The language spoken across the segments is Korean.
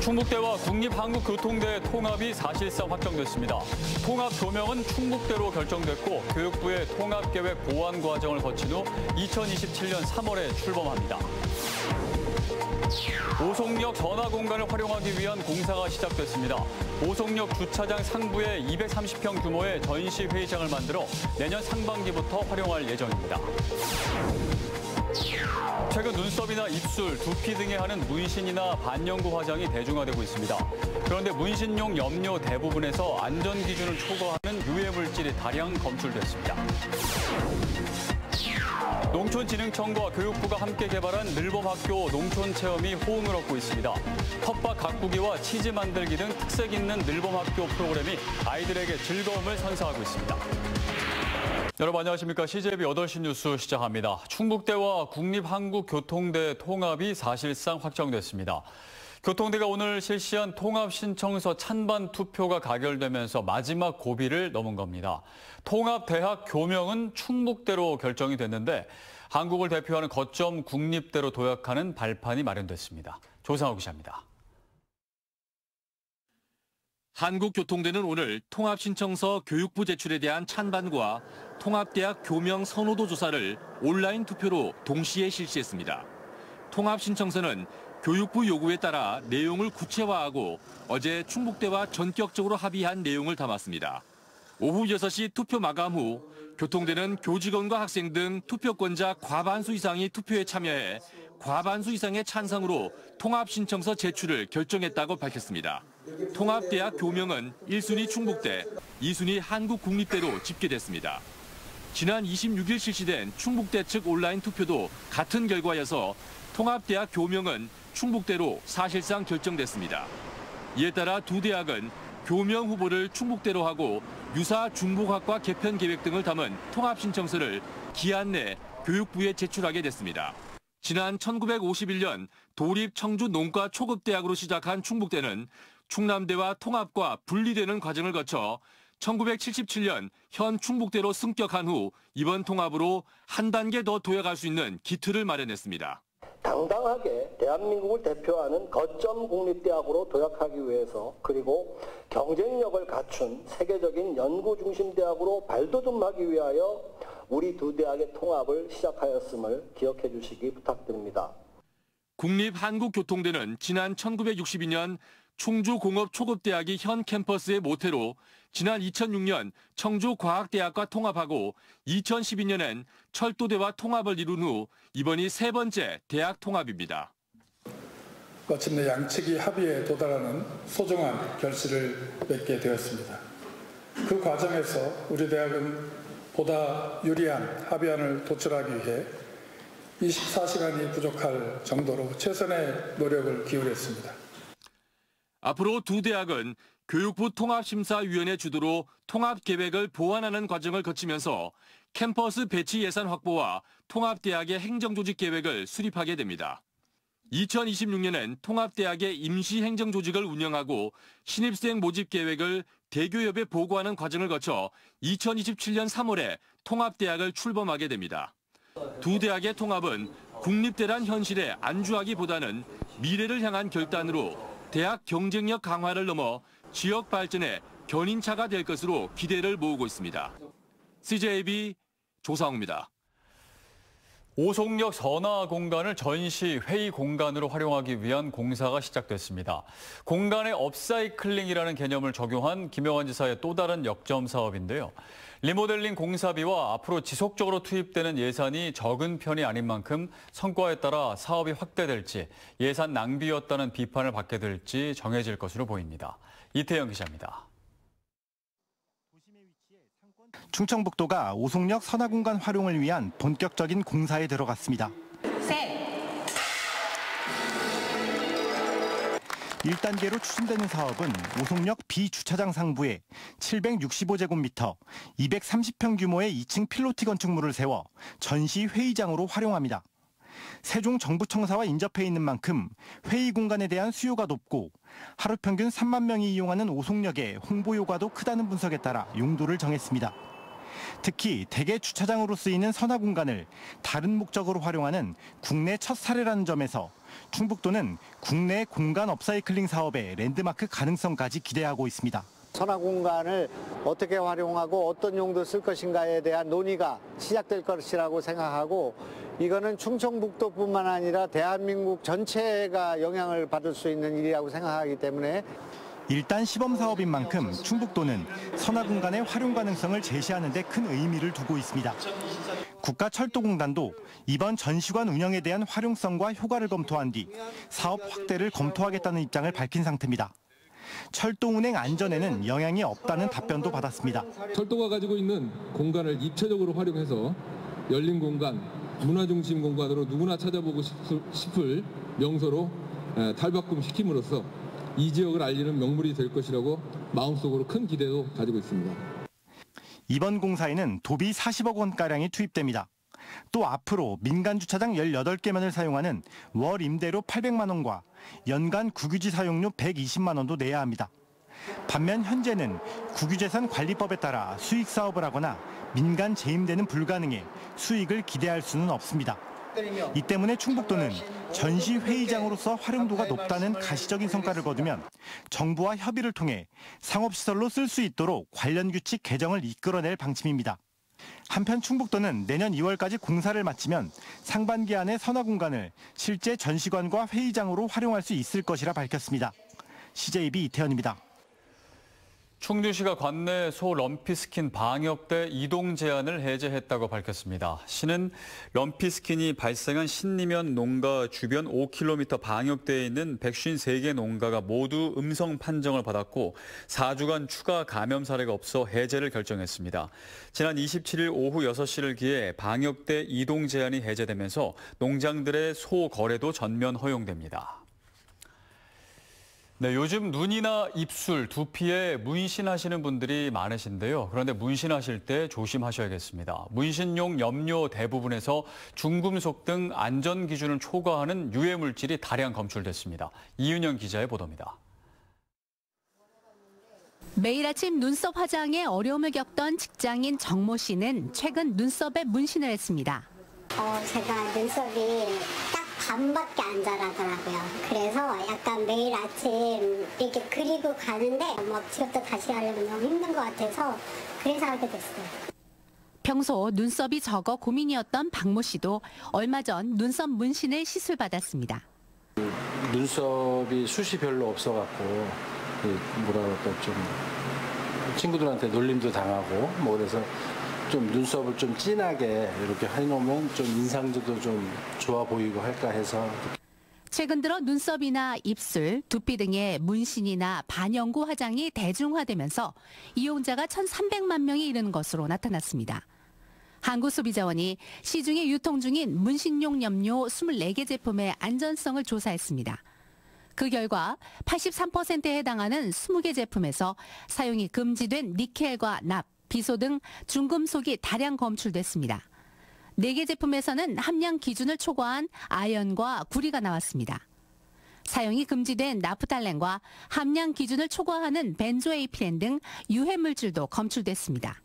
충북대와 국립한국교통대 통합이 사실상 확정됐습니다. 통합 교명은 충북대로 결정됐고 교육부의 통합계획 보완 과정을 거친 후 2027년 3월에 출범합니다. 오송역 전화 공간을 활용하기 위한 공사가 시작됐습니다. 오송역 주차장 상부에 230평 규모의 전시 회의장을 만들어 내년 상반기부터 활용할 예정입니다. 최근 눈썹이나 입술, 두피 등에 하는 문신이나 반영구 화장이 대중화되고 있습니다. 그런데 문신용 염료 대부분에서 안전 기준을 초과하는 유해 물질이 다량 검출됐습니다. 농촌진흥청과 교육부가 함께 개발한 늘봄학교 농촌체험이 호응을 얻고 있습니다. 텃밭 가꾸기와 치즈 만들기 등 특색 있는 늘봄학교 프로그램이 아이들에게 즐거움을 선사하고 있습니다. 여러분 안녕하십니까. CJB 8시 뉴스 시작합니다. 충북대와 국립한국교통대 통합이 사실상 확정됐습니다. 교통대가 오늘 실시한 통합신청서 찬반 투표가 가결되면서 마지막 고비를 넘은 겁니다. 통합대학 교명은 충북대로 결정이 됐는데 한국을 대표하는 거점 국립대로 도약하는 발판이 마련됐습니다. 조상호 기자입니다. 한국교통대는 오늘 통합신청서 교육부 제출에 대한 찬반과 통합대학 교명 선호도 조사를 온라인 투표로 동시에 실시했습니다. 통합신청서는 교육부 요구에 따라 내용을 구체화하고 어제 충북대와 전격적으로 합의한 내용을 담았습니다. 오후 6시 투표 마감 후 교통대는 교직원과 학생 등 투표권자 과반수 이상이 투표에 참여해 과반수 이상의 찬성으로 통합신청서 제출을 결정했다고 밝혔습니다. 통합대학 교명은 1순위 충북대, 2순위 한국국립대로 집계됐습니다. 지난 26일 실시된 충북대 측 온라인 투표도 같은 결과여서 통합대학 교명은 충북대로 사실상 결정됐습니다. 이에 따라 두 대학은 교명 후보를 충북대로 하고 유사 중복학과 개편 계획 등을 담은 통합신청서를 기한 내 교육부에 제출하게 됐습니다. 지난 1951년 도립 청주 농과 초급대학으로 시작한 충북대는 충남대와 통합과 분리되는 과정을 거쳐 1977년 현 충북대로 승격한 후 이번 통합으로 한 단계 더 도약할 수 있는 기틀을 마련했습니다. 당당하게 대한민국을 대표하는 거점 국립대학으로 도약하기 위해서 그리고 경쟁력을 갖춘 세계적인 연구 중심 대학으로 발돋움하기 위하여 우리 두 대학의 통합을 시작하였음을 기억해 주시기 부탁드립니다. 국립한국교통대는 지난 1962년 충주공업초급대학이 현 캠퍼스의 모태로 지난 2006년 청주과학대학과 통합하고 2012년엔 철도대와 통합을 이룬 후 이번이 세 번째 대학 통합입니다. 마침내 양측이 합의에 도달하는 소중한 결실을 맺게 되었습니다. 그 과정에서 우리 대학은 보다 유리한 합의안을 도출하기 위해 24시간이 부족할 정도로 최선의 노력을 기울였습니다. 앞으로 두 대학은 교육부 통합심사위원회 주도로 통합계획을 보완하는 과정을 거치면서 캠퍼스 배치 예산 확보와 통합대학의 행정조직 계획을 수립하게 됩니다. 2026년엔 통합대학의 임시행정조직을 운영하고 신입생 모집 계획을 대교협에 보고하는 과정을 거쳐 2027년 3월에 통합대학을 출범하게 됩니다. 두 대학의 통합은 국립대란 현실에 안주하기보다는 미래를 향한 결단으로 대학 경쟁력 강화를 넘어 지역 발전에 견인차가 될 것으로 기대를 모으고 있습니다. CJB 조상우입니다. 오송역 전화 공간을 전시 회의 공간으로 활용하기 위한 공사가 시작됐습니다. 공간의 업사이클링이라는 개념을 적용한 김영환 지사의 또 다른 역점 사업인데요. 리모델링 공사비와 앞으로 지속적으로 투입되는 예산이 적은 편이 아닌 만큼 성과에 따라 사업이 확대될지 예산 낭비였다는 비판을 받게 될지 정해질 것으로 보입니다. 이태영 기자입니다. 충청북도가 오송역 선화공간 활용을 위한 본격적인 공사에 들어갔습니다. 1단계로 추진되는 사업은 오송역 B주차장 상부에 765제곱미터, 230평 규모의 2층 필로티 건축물을 세워 전시 회의장으로 활용합니다. 세종 정부청사와 인접해 있는 만큼 회의 공간에 대한 수요가 높고 하루 평균 3만 명이 이용하는 오송역의 홍보 효과도 크다는 분석에 따라 용도를 정했습니다. 특히 대개 주차장으로 쓰이는 선화 공간을 다른 목적으로 활용하는 국내 첫 사례라는 점에서 충북도는 국내 공간 업사이클링 사업의 랜드마크 가능성까지 기대하고 있습니다. 선화 공간을 어떻게 활용하고 어떤 용도 쓸 것인가에 대한 논의가 시작될 것이라고 생각하고, 이거는 충청북도뿐만 아니라 대한민국 전체가 영향을 받을 수 있는 일이라고 생각하기 때문에 일단 시범 사업인 만큼 충북도는 선화 공간의 활용 가능성을 제시하는 데 큰 의미를 두고 있습니다. 국가철도공단도 이번 전시관 운영에 대한 활용성과 효과를 검토한 뒤 사업 확대를 검토하겠다는 입장을 밝힌 상태입니다. 철도 운행 안전에는 영향이 없다는 답변도 받았습니다. 철도가 가지고 있는 공간을 입체적으로 활용해서 열린 공간, 문화중심 공간으로 누구나 찾아보고 싶을 명소로 탈바꿈시킴으로써 이 지역을 알리는 명물이 될 것이라고 마음속으로 큰 기대도 가지고 있습니다. 이번 공사에는 도비 40억 원가량이 투입됩니다. 또 앞으로 민간 주차장 18개만을 사용하는 월 임대료 800만 원과 연간 국유지 사용료 120만 원도 내야 합니다. 반면 현재는 국유재산 관리법에 따라 수익 사업을 하거나 민간 재임대는 불가능해 수익을 기대할 수는 없습니다. 이 때문에 충북도는 전시 회의장으로서 활용도가 높다는 가시적인 성과를 거두면 정부와 협의를 통해 상업시설로 쓸 수 있도록 관련 규칙 개정을 이끌어낼 방침입니다. 한편 충북도는 내년 2월까지 공사를 마치면 상반기 안에 선화 공간을 실제 전시관과 회의장으로 활용할 수 있을 것이라 밝혔습니다. CJB 이태현입니다. 충주시가 관내 소 럼피스킨 방역대 이동 제한을 해제했다고 밝혔습니다. 시는 럼피스킨이 발생한 신리면 농가 주변 5km 방역대에 있는 153개 농가가 모두 음성 판정을 받았고 4주간 추가 감염 사례가 없어 해제를 결정했습니다. 지난 27일 오후 6시를 기해 방역대 이동 제한이 해제되면서 농장들의 소 거래도 전면 허용됩니다. 네, 요즘 눈이나 입술, 두피에 문신하시는 분들이 많으신데요. 그런데 문신하실 때 조심하셔야겠습니다. 문신용 염료 대부분에서 중금속 등 안전 기준을 초과하는 유해 물질이 다량 검출됐습니다. 이윤영 기자의 보도입니다. 매일 아침 눈썹 화장에 어려움을 겪던 직장인 정모 씨는 최근 눈썹에 문신을 했습니다. 제가 눈썹이 딱 반밖에 안 자라더라고요. 그래서 약간 매일 아침 이렇게 그리고 가는데 막 지금부터 다시 하려면 너무 힘든 것 같아서 그래서 하게 됐어요. 평소 눈썹이 적어 고민이었던 박모 씨도 얼마 전 눈썹 문신을 시술받았습니다. 눈썹이 숱이 별로 없어갖고 뭐라 그럴까 좀 친구들한테 놀림도 당하고 뭐 그래서 좀 눈썹을 좀 진하게 이렇게 해놓으면 좀 인상도 좀 좋아 보이고 할까 해서. 최근 들어 눈썹이나 입술, 두피 등의 문신이나 반영구 화장이 대중화되면서 이용자가 1,300만 명이 이르는 것으로 나타났습니다. 한국소비자원이 시중에 유통 중인 문신용 염료 24개 제품의 안전성을 조사했습니다. 그 결과 83%에 해당하는 20개 제품에서 사용이 금지된 니켈과 납, 비소 등 중금속이 다량 검출됐습니다. 4개 제품에서는 함량 기준을 초과한 아연과 구리가 나왔습니다. 사용이 금지된 나프탈렌과 함량 기준을 초과하는 벤조에이필렌 등 유해 물질도 검출됐습니다.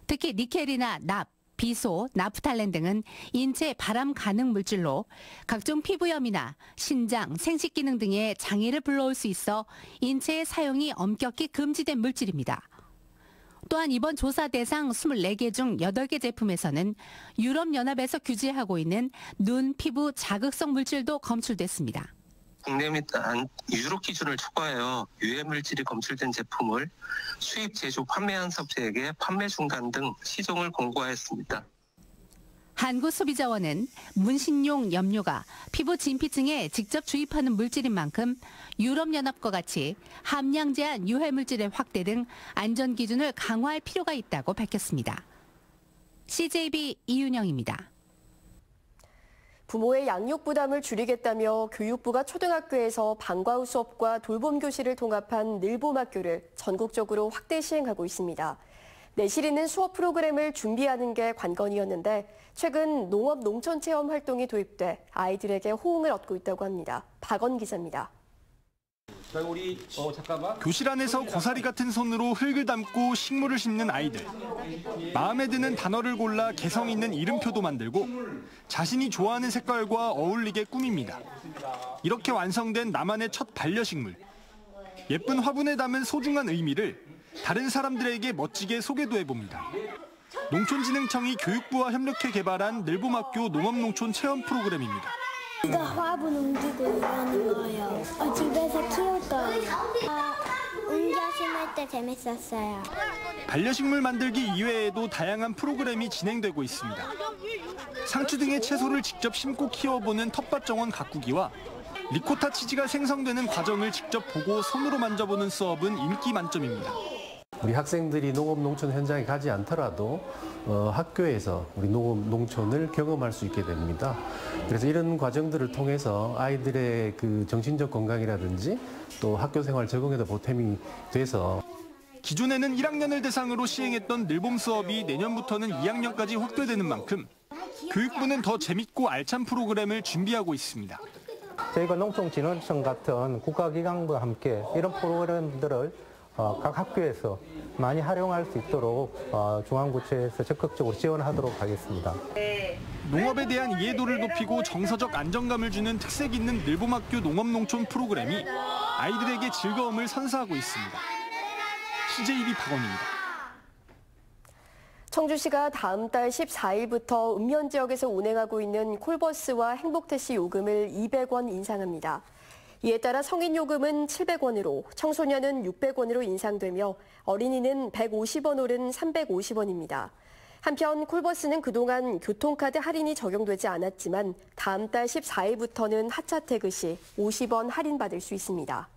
특히 니켈이나 납, 비소, 나프탈렌 등은 인체 발암 가능 물질로 각종 피부염이나 신장, 생식 기능 등의 장애를 불러올 수 있어 인체의 사용이 엄격히 금지된 물질입니다. 또한 이번 조사 대상 24개 중 8개 제품에서는 유럽연합에서 규제하고 있는 눈, 피부 자극성 물질도 검출됐습니다. 국내 및 유럽 기준을 초과하여 유해 물질이 검출된 제품을 수입, 제조, 판매한 업체에게 판매 중단 등 시정을 공고하였습니다. 한국소비자원은 문신용 염료가 피부 진피층에 직접 주입하는 물질인 만큼 유럽연합과 같이 함량 제한 유해 물질의 확대 등 안전 기준을 강화할 필요가 있다고 밝혔습니다. CJB 이윤영입니다. 부모의 양육 부담을 줄이겠다며 교육부가 초등학교에서 방과 후 수업과 돌봄 교실을 통합한 늘봄학교를 전국적으로 확대 시행하고 있습니다. 내실 있는 수업 프로그램을 준비하는 게 관건이었는데 최근 농업 농촌 체험 활동이 도입돼 아이들에게 호응을 얻고 있다고 합니다. 박원 기자입니다. 교실 안에서 고사리 같은 손으로 흙을 담고 식물을 심는 아이들. 마음에 드는 단어를 골라 개성 있는 이름표도 만들고 자신이 좋아하는 색깔과 어울리게 꾸밉니다. 이렇게 완성된 나만의 첫 반려식물. 예쁜 화분에 담은 소중한 의미를 다른 사람들에게 멋지게 소개도 해봅니다. 농촌진흥청이 교육부와 협력해 개발한 늘봄학교 농업농촌 체험 프로그램입니다. 이거 화분 옮기고 이러는 거예요. 집에서 키울 거예요. 옮겨 심을 때 재밌었어요. 반려식물 만들기 이외에도 다양한 프로그램이 진행되고 있습니다. 상추 등의 채소를 직접 심고 키워보는 텃밭 정원 가꾸기와 리코타 치즈가 생성되는 과정을 직접 보고 손으로 만져보는 수업은 인기 만점입니다. 우리 학생들이 농업 농촌 현장에 가지 않더라도 학교에서 우리 농업 농촌을 경험할 수 있게 됩니다. 그래서 이런 과정들을 통해서 아이들의 그 정신적 건강이라든지 또 학교 생활 적응에도 보탬이 돼서 기존에는 1학년을 대상으로 시행했던 늘봄 수업이 내년부터는 2학년까지 확대되는 만큼 교육부는 더 재밌고 알찬 프로그램을 준비하고 있습니다. 저희가 농촌진흥청 같은 국가기관과 함께 이런 프로그램들을 각 학교에서 많이 활용할 수 있도록 중앙부처에서 적극적으로 지원하도록 하겠습니다. 농업에 대한 이해도를 높이고 정서적 안정감을 주는 특색 있는 늘봄학교 농업농촌 프로그램이 아이들에게 즐거움을 선사하고 있습니다. CJB 박원입니다. 청주시가 다음 달 14일부터 읍면 지역에서 운행하고 있는 콜버스와 행복택시 요금을 200원 인상합니다. 이에 따라 성인 요금은 700원으로 청소년은 600원으로 인상되며 어린이는 150원 오른 350원입니다. 한편 콜버스는 그동안 교통카드 할인이 적용되지 않았지만 다음 달 14일부터는 하차 태그 시 50원 할인받을 수 있습니다.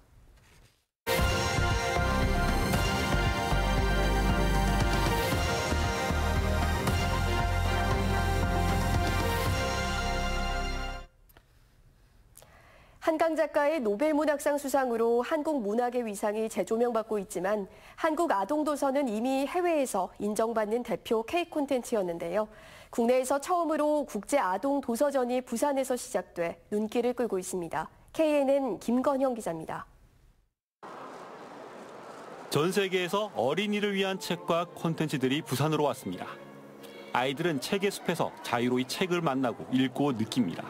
한강 작가의 노벨문학상 수상으로 한국 문학의 위상이 재조명받고 있지만 한국 아동도서는 이미 해외에서 인정받는 대표 K 콘텐츠였는데요. 국내에서 처음으로 국제 아동도서전이 부산에서 시작돼 눈길을 끌고 있습니다. KNN 김건형 기자입니다. 전 세계에서 어린이를 위한 책과 콘텐츠들이 부산으로 왔습니다. 아이들은 책의 숲에서 자유로이 책을 만나고 읽고 느낍니다.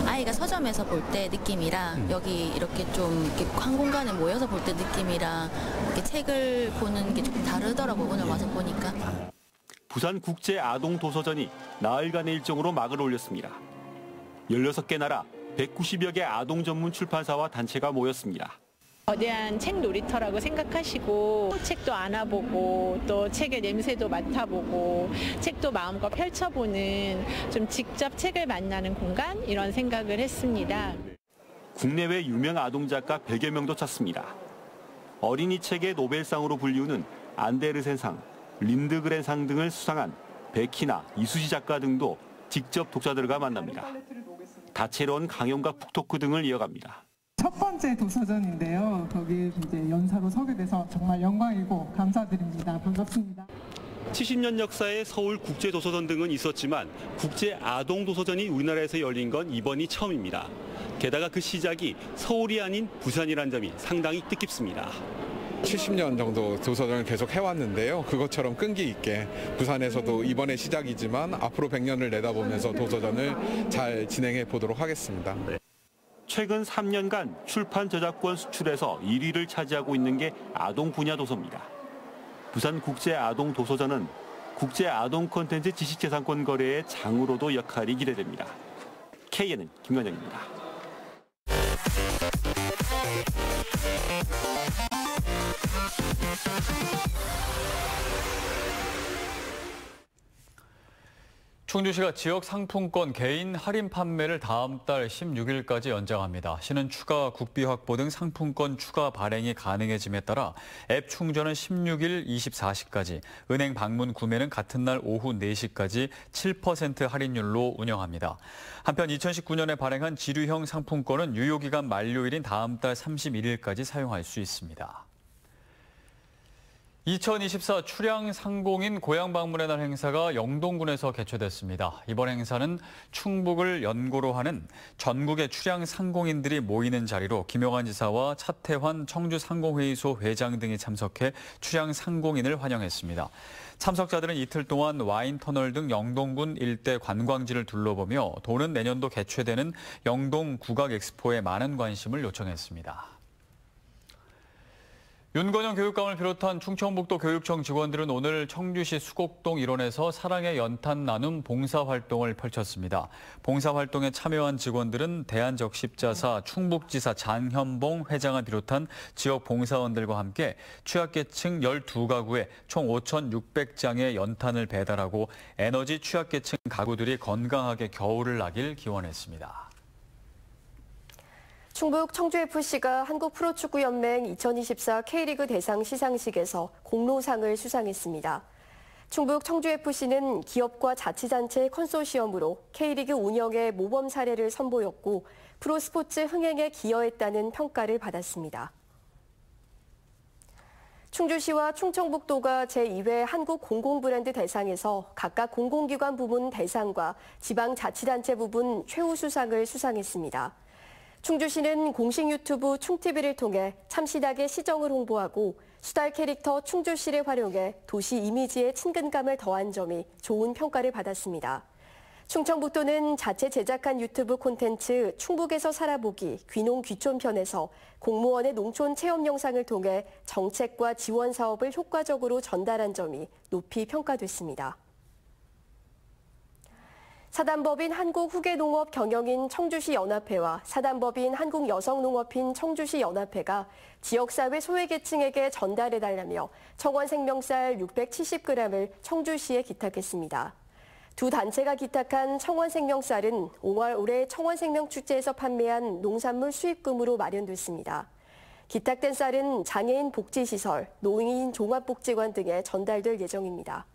아이가 서점에서 볼 때 느낌이랑 여기 이렇게 좀 이렇게 한 공간에 모여서 볼 때 느낌이랑 이렇게 책을 보는 게 조금 다르더라고요. 오늘 와서 보니까. 부산 국제 아동 도서전이 나흘간의 일정으로 막을 올렸습니다. 16개 나라 190여 개 아동 전문 출판사와 단체가 모였습니다. 거대한 책 놀이터라고 생각하시고 책도 안아보고 또 책의 냄새도 맡아보고 책도 마음껏 펼쳐보는 좀 직접 책을 만나는 공간 이런 생각을 했습니다. 국내외 유명 아동 작가 100여 명도 찾습니다. 어린이 책의 노벨상으로 불리우는 안데르센상, 린드그렌상 등을 수상한 베키나 이수지 작가 등도 직접 독자들과 만납니다. 다채로운 강연과 북토크 등을 이어갑니다. 첫 번째 도서전인데요. 거기 이제 연사로 서게 돼서 정말 영광이고 감사드립니다. 반갑습니다. 70년 역사의 서울 국제도서전 등은 있었지만 국제 아동도서전이 우리나라에서 열린 건 이번이 처음입니다. 게다가 그 시작이 서울이 아닌 부산이라는 점이 상당히 뜻깊습니다. 70년 정도 도서전을 계속 해왔는데요. 그것처럼 끈기 있게 부산에서도 이번에 시작이지만 앞으로 100년을 내다보면서 도서전을 잘 진행해 보도록 하겠습니다. 최근 3년간 출판 저작권 수출에서 1위를 차지하고 있는 게 아동 분야 도서입니다. 부산 국제 아동 도서전은 국제 아동 콘텐츠 지식재산권 거래의 장으로도 역할이 기대됩니다. KNN 김건영입니다. 충주시가 지역 상품권 개인 할인 판매를 다음 달 16일까지 연장합니다. 시는 추가 국비 확보 등 상품권 추가 발행이 가능해짐에 따라 앱 충전은 16일 24시까지, 은행 방문 구매는 같은 날 오후 4시까지 7% 할인율로 운영합니다. 한편 2019년에 발행한 지류형 상품권은 유효기간 만료일인 다음 달 31일까지 사용할 수 있습니다. 2024 출양 상공인 고향 방문의 날 행사가 영동군에서 개최됐습니다. 이번 행사는 충북을 연고로 하는 전국의 출양 상공인들이 모이는 자리로 김용환 지사와 차태환 청주상공회의소 회장 등이 참석해 출양 상공인을 환영했습니다. 참석자들은 이틀 동안 와인터널 등 영동군 일대 관광지를 둘러보며 도는 내년도 개최되는 영동 국악엑스포에 많은 관심을 요청했습니다. 윤건영 교육감을 비롯한 충청북도 교육청 직원들은 오늘 청주시 수곡동 일원에서 사랑의 연탄 나눔 봉사활동을 펼쳤습니다. 봉사활동에 참여한 직원들은 대한적십자사 충북지사 장현봉 회장을 비롯한 지역 봉사원들과 함께 취약계층 12가구에 총 5,600장의 연탄을 배달하고 에너지 취약계층 가구들이 건강하게 겨울을 나길 기원했습니다. 충북 청주FC가 한국프로축구연맹 2024 K리그 대상 시상식에서 공로상을 수상했습니다. 충북 청주FC는 기업과 자치단체 컨소시엄으로 K리그 운영의 모범 사례를 선보였고 프로스포츠 흥행에 기여했다는 평가를 받았습니다. 충주시와 충청북도가 제2회 한국공공브랜드 대상에서 각각 공공기관 부문 대상과 지방자치단체 부분 최우수상을 수상했습니다. 충주시는 공식 유튜브 충TV를 통해 참신하게 시정을 홍보하고 수달 캐릭터 충주시를 활용해 도시 이미지에 친근감을 더한 점이 좋은 평가를 받았습니다. 충청북도는 자체 제작한 유튜브 콘텐츠 충북에서 살아보기 귀농 귀촌편에서 공무원의 농촌 체험 영상을 통해 정책과 지원 사업을 효과적으로 전달한 점이 높이 평가됐습니다. 사단법인 한국후계농업경영인 청주시 연합회와 사단법인 한국여성농업인 청주시 연합회가 지역사회 소외계층에게 전달해달라며 청원생명쌀 670g을 청주시에 기탁했습니다. 두 단체가 기탁한 청원생명쌀은 올해 청원생명축제에서 판매한 농산물 수입금으로 마련됐습니다. 기탁된 쌀은 장애인 복지시설, 노인 종합복지관 등에 전달될 예정입니다.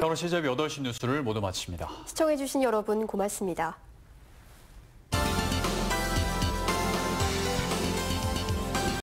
오늘 CJB 8시 뉴스를 모두 마칩니다. 시청해주신 여러분 고맙습니다.